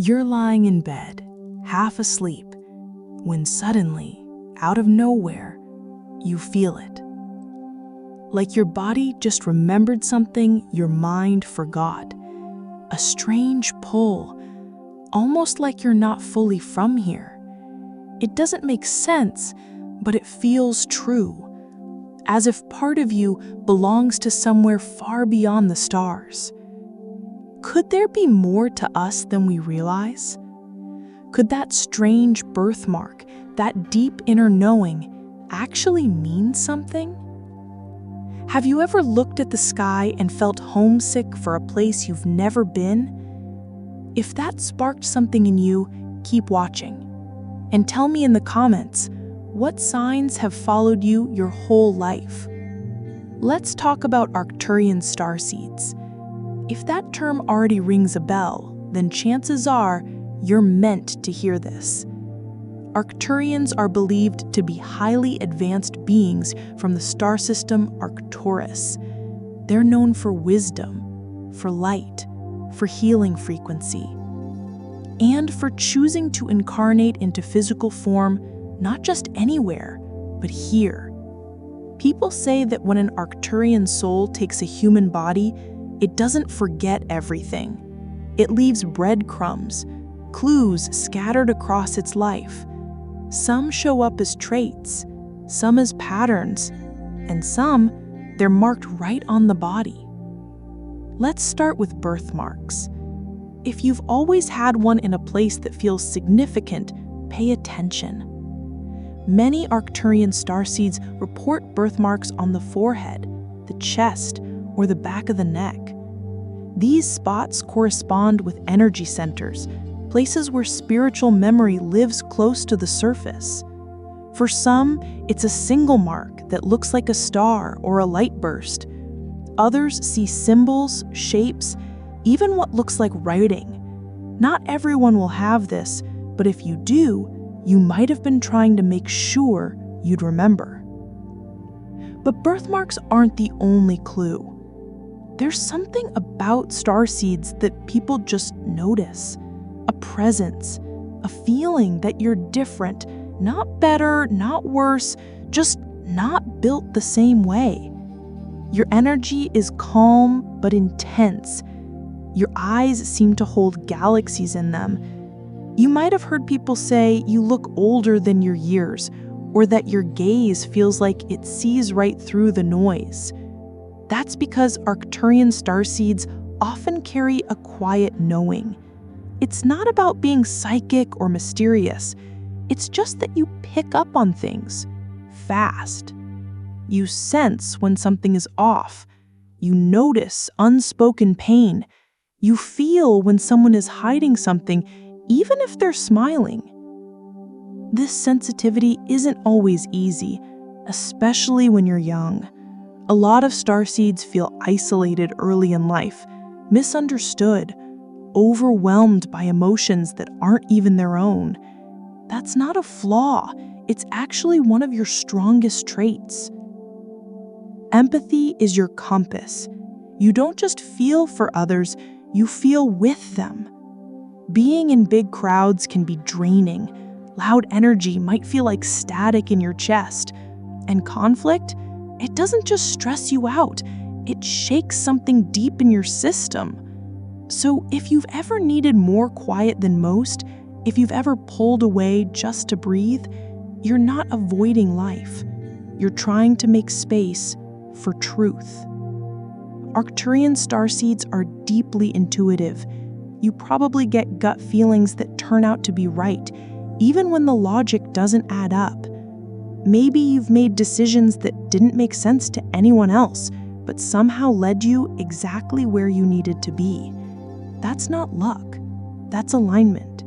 You're lying in bed, half asleep, when suddenly, out of nowhere, you feel it. Like your body just remembered something your mind forgot. A strange pull, almost like you're not fully from here. It doesn't make sense, but it feels true, as if part of you belongs to somewhere far beyond the stars. Could there be more to us than we realize? Could that strange birthmark, that deep inner knowing, actually mean something? Have you ever looked at the sky and felt homesick for a place you've never been? If that sparked something in you, keep watching. And tell me in the comments, what signs have followed you your whole life? Let's talk about Arcturian Starseeds. If that term already rings a bell, then chances are you're meant to hear this. Arcturians are believed to be highly advanced beings from the star system Arcturus. They're known for wisdom, for light, for healing frequency, and for choosing to incarnate into physical form not just anywhere, but here. People say that when an Arcturian soul takes a human body, it doesn't forget everything. It leaves breadcrumbs, clues scattered across its life. Some show up as traits, some as patterns, and some, they're marked right on the body. Let's start with birthmarks. If you've always had one in a place that feels significant, pay attention. Many Arcturian starseeds report birthmarks on the forehead, the chest, or the back of the neck. These spots correspond with energy centers, places where spiritual memory lives close to the surface. For some, it's a single mark that looks like a star or a light burst. Others see symbols, shapes, even what looks like writing. Not everyone will have this, but if you do, you might have been trying to make sure you'd remember. But birthmarks aren't the only clue. There's something about starseeds that people just notice. A presence, a feeling that you're different, not better, not worse, just not built the same way. Your energy is calm but intense. Your eyes seem to hold galaxies in them. You might have heard people say you look older than your years, or that your gaze feels like it sees right through the noise. That's because Arcturian starseeds often carry a quiet knowing. It's not about being psychic or mysterious. It's just that you pick up on things fast. You sense when something is off. You notice unspoken pain. You feel when someone is hiding something, even if they're smiling. This sensitivity isn't always easy, especially when you're young. A lot of starseeds feel isolated early in life, misunderstood, overwhelmed by emotions that aren't even their own. That's not a flaw. It's actually one of your strongest traits. Empathy is your compass. You don't just feel for others, you feel with them. Being in big crowds can be draining. Loud energy might feel like static in your chest. And conflict, it doesn't just stress you out, it shakes something deep in your system. So if you've ever needed more quiet than most, if you've ever pulled away just to breathe, you're not avoiding life. You're trying to make space for truth. Arcturian starseeds are deeply intuitive. You probably get gut feelings that turn out to be right, even when the logic doesn't add up. Maybe you've made decisions that didn't make sense to anyone else, but somehow led you exactly where you needed to be. That's not luck. That's alignment.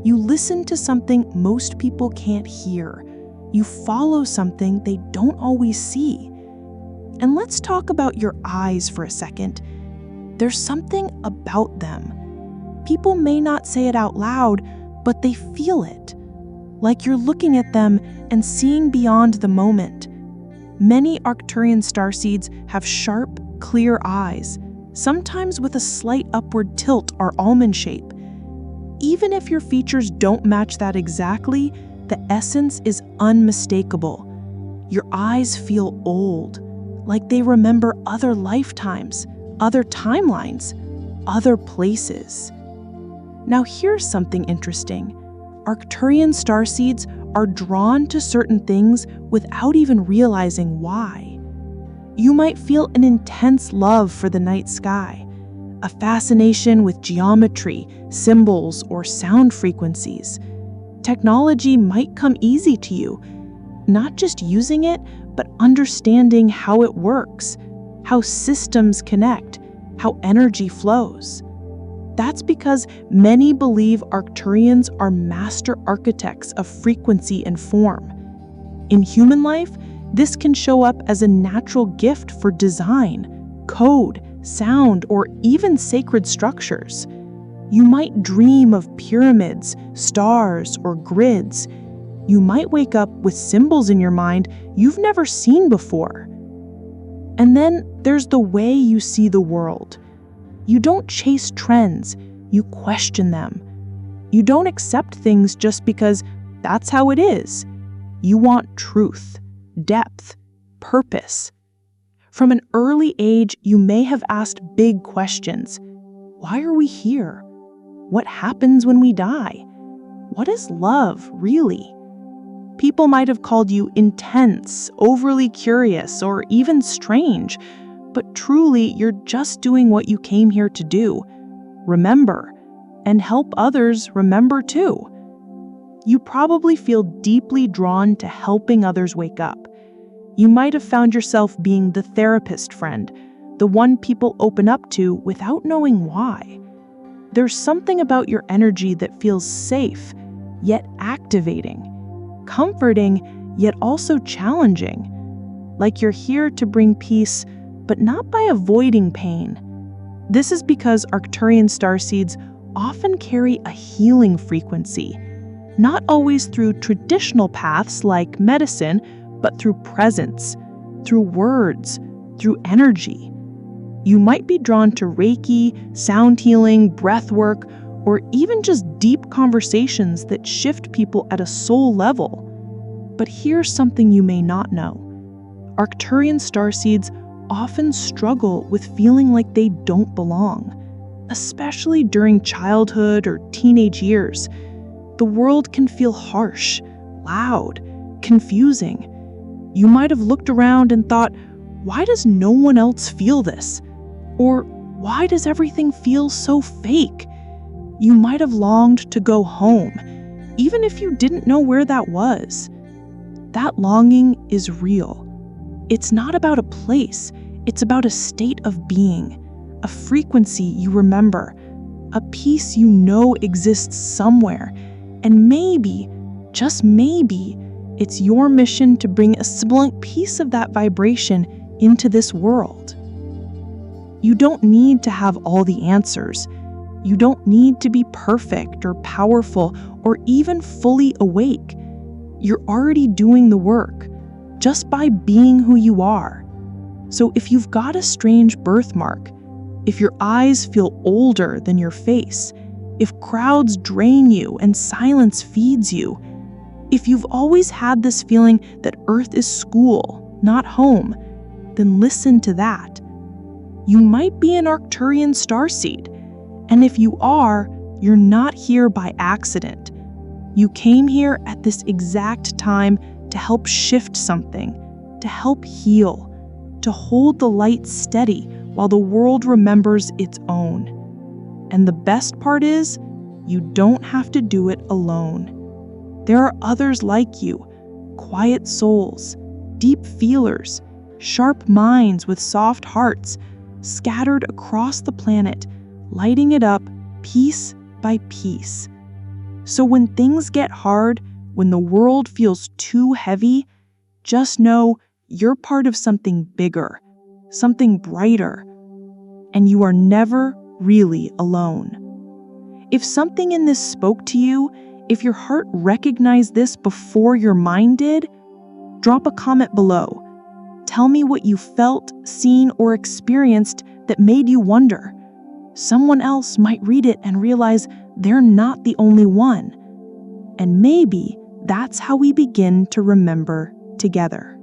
You listen to something most people can't hear. You follow something they don't always see. And let's talk about your eyes for a second. There's something about them. People may not say it out loud, but they feel it. Like you're looking at them and seeing beyond the moment. Many Arcturian starseeds have sharp, clear eyes, sometimes with a slight upward tilt or almond shape. Even if your features don't match that exactly, the essence is unmistakable. Your eyes feel old, like they remember other lifetimes, other timelines, other places. Now here's something interesting. Arcturian starseeds are drawn to certain things without even realizing why. You might feel an intense love for the night sky, a fascination with geometry, symbols, or sound frequencies. Technology might come easy to you, not just using it, but understanding how it works, how systems connect, how energy flows. That's because many believe Arcturians are master architects of frequency and form. In human life, this can show up as a natural gift for design, code, sound, or even sacred structures. You might dream of pyramids, stars, or grids. You might wake up with symbols in your mind you've never seen before. And then there's the way you see the world. You don't chase trends, you question them. You don't accept things just because that's how it is. You want truth, depth, purpose. From an early age, you may have asked big questions. Why are we here? What happens when we die? What is love, really? People might have called you intense, overly curious, or even strange, but truly you're just doing what you came here to do. Remember, and help others remember too. You probably feel deeply drawn to helping others wake up. You might have found yourself being the therapist friend, the one people open up to without knowing why. There's something about your energy that feels safe, yet activating, comforting, yet also challenging. Like you're here to bring peace, but not by avoiding pain. This is because Arcturian starseeds often carry a healing frequency, not always through traditional paths like medicine, but through presence, through words, through energy. You might be drawn to Reiki, sound healing, breath work, or even just deep conversations that shift people at a soul level. But here's something you may not know. Arcturian starseeds often struggle with feeling like they don't belong, especially during childhood or teenage years. The world can feel harsh, loud, confusing. You might have looked around and thought, why does no one else feel this? Or why does everything feel so fake? You might have longed to go home, even if you didn't know where that was. That longing is real. It's not about a place, it's about a state of being, a frequency you remember, a peace you know exists somewhere, and maybe, just maybe, it's your mission to bring a sibilant piece of that vibration into this world. You don't need to have all the answers. You don't need to be perfect or powerful or even fully awake. You're already doing the work, just by being who you are. So if you've got a strange birthmark, if your eyes feel older than your face, if crowds drain you and silence feeds you, if you've always had this feeling that Earth is school, not home, then listen to that. You might be an Arcturian starseed, and if you are, you're not here by accident. You came here at this exact time to help shift something, to help heal, to hold the light steady while the world remembers its own. And the best part is, you don't have to do it alone. There are others like you, quiet souls, deep feelers, sharp minds with soft hearts, scattered across the planet, lighting it up piece by piece. So when things get hard, when the world feels too heavy, just know you're part of something bigger, something brighter, and you are never really alone. If something in this spoke to you, if your heart recognized this before your mind did, drop a comment below. Tell me what you felt, seen, or experienced that made you wonder. Someone else might read it and realize they're not the only one. And maybe that's how we begin to remember together.